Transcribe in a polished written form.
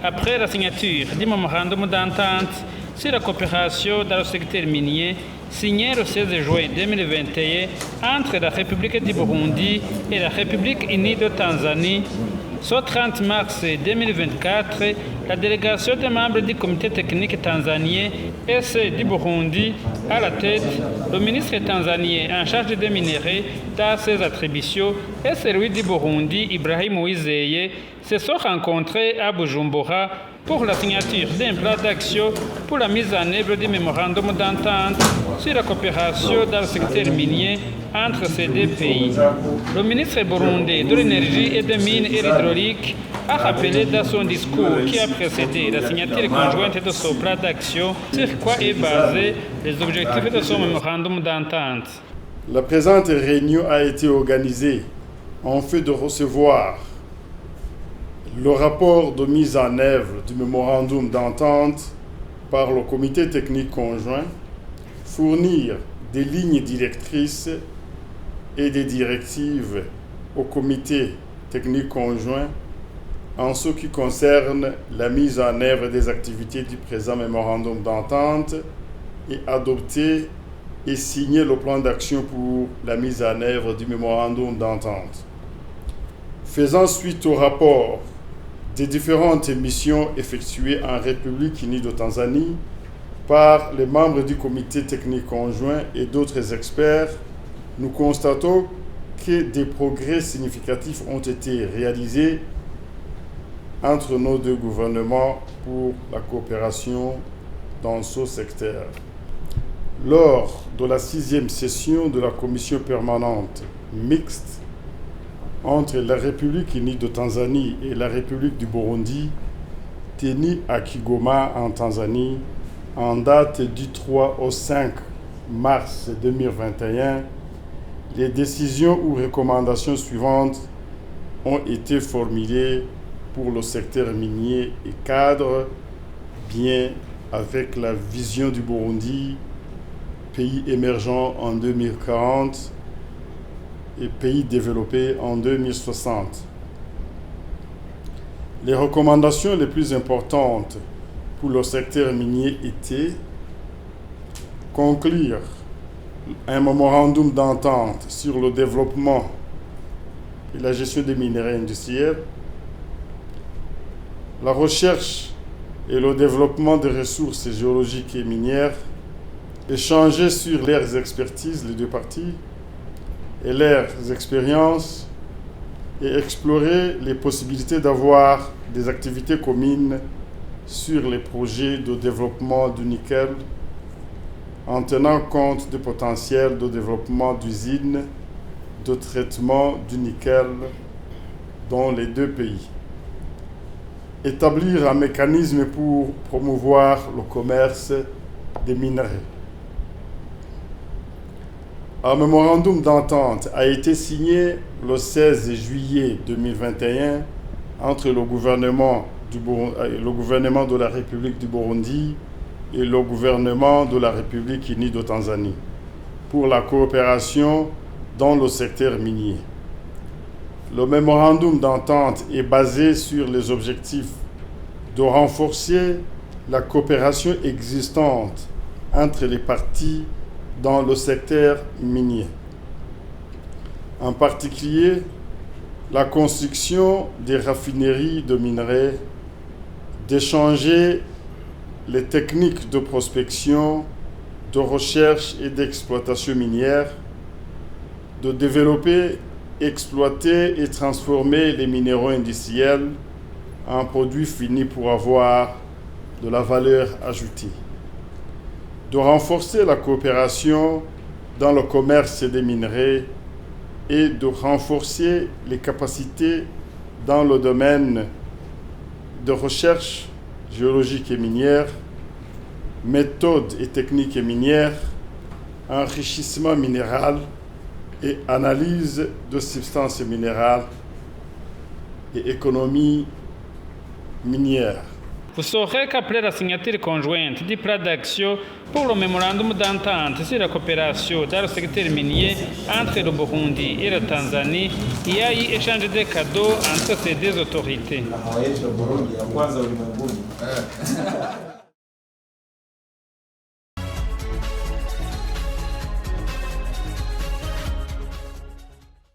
Après la signature du mémorandum d'entente sur la coopération dans le secteur minier, signé le 16 juin 2021 entre la République du Burundi et la République unie de Tanzanie, ce 30 mars 2024, la délégation des membres du comité technique tanzanien et ceux du Burundi à la tête, le ministre tanzanien en charge des minéraux dans ses attributions et celui du Burundi, Ibrahim Uwizeye, se sont rencontrés à Bujumbura pour la signature d'un plan d'action pour la mise en œuvre du mémorandum d'entente sur la coopération dans le secteur minier entre ces deux pays. Le ministre burundais de l'énergie et des mines et l'hydraulique a rappelé dans son discours qui a précédé la signature conjointe de ce plan d'action sur quoi est basé les objectifs de ce mémorandum d'entente. La présente réunion a été organisée en vue de recevoir le rapport de mise en œuvre du mémorandum d'entente par le comité technique conjoint, fournir des lignes directrices et des directives au comité technique conjoint en ce qui concerne la mise en œuvre des activités du présent mémorandum d'entente et adopter et signer le plan d'action pour la mise en œuvre du mémorandum d'entente. Faisant suite au rapport des différentes missions effectuées en République unie de Tanzanie par les membres du comité technique conjoint et d'autres experts, nous constatons que des progrès significatifs ont été réalisés entre nos deux gouvernements pour la coopération dans ce secteur. Lors de la 6e session de la commission permanente mixte entre la République unie de Tanzanie et la République du Burundi, tenue à Kigoma en Tanzanie, en date du 3 au 5 mars 2021, les décisions ou recommandations suivantes ont été formulées pour le secteur minier et cadre bien avec la vision du Burundi, pays émergent en 2040 et pays développé en 2060. Les recommandations les plus importantes pour le secteur minier étaient conclure un mémorandum d'entente sur le développement et la gestion des minéraux industriels, la recherche et le développement des ressources géologiques et minières, échanger sur leurs expertises, les deux parties, et leurs expériences, et explorer les possibilités d'avoir des activités communes sur les projets de développement du nickel, en tenant compte du potentiel de développement d'usines de traitement du nickel dans les deux pays. Établir un mécanisme pour promouvoir le commerce des minerais. Un mémorandum d'entente a été signé le 16 juillet 2021 entre le gouvernement de la République du Burundi et le gouvernement de la République unie de Tanzanie pour la coopération dans le secteur minier. Le mémorandum d'entente est basé sur les objectifs de renforcer la coopération existante entre les parties dans le secteur minier. En particulier, la construction des raffineries de minerais, d'échanger les techniques de prospection, de recherche et d'exploitation minière, de développer, exploiter et transformer les minéraux industriels en produits finis pour avoir de la valeur ajoutée, de renforcer la coopération dans le commerce des minerais et de renforcer les capacités dans le domaine de recherche géologique et minière, méthodes et techniques minières, enrichissement minéral et analyse de substances minérales et économie minière. Vous saurez qu'après la signature conjointe du plan d'action pour le mémorandum d'entente sur la coopération dans le secteur minier entre le Burundi et la Tanzanie, il y a eu échange de cadeaux entre ces deux autorités.